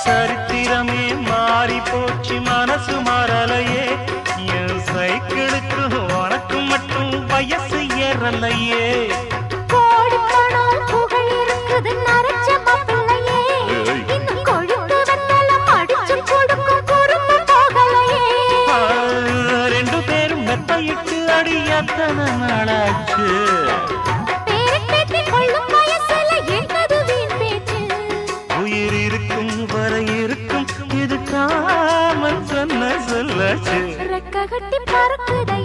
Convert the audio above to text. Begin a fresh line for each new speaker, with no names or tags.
சரித்திரமே மாறி போச்சு மனசு மாறலையே என் சைக்கிளுக்கு உனக்கு மட்டும் வயசு ஏறலையே
கோடி பணம் புகழ் இருக்குது நரைச்ச மாப்பிள்ளையே இன்னும் கொழுப்பு வெத்தலம் அடிச்சு கொடுக்கும் குறும்பு போகலையே
ரெண்டு பேரும் மெத்தையிட்டு அடி எத்தனை நாளாச்சு
பேரப்பேத்தி கொள்ளும் வயசுல என்னது வீண் பேச்சு
உயிர் இருக்கும் வரை இருக்கும் இது காமன் சொன்ன சொல்லாச்சு
ரெக்க கட்டி பறக்குதே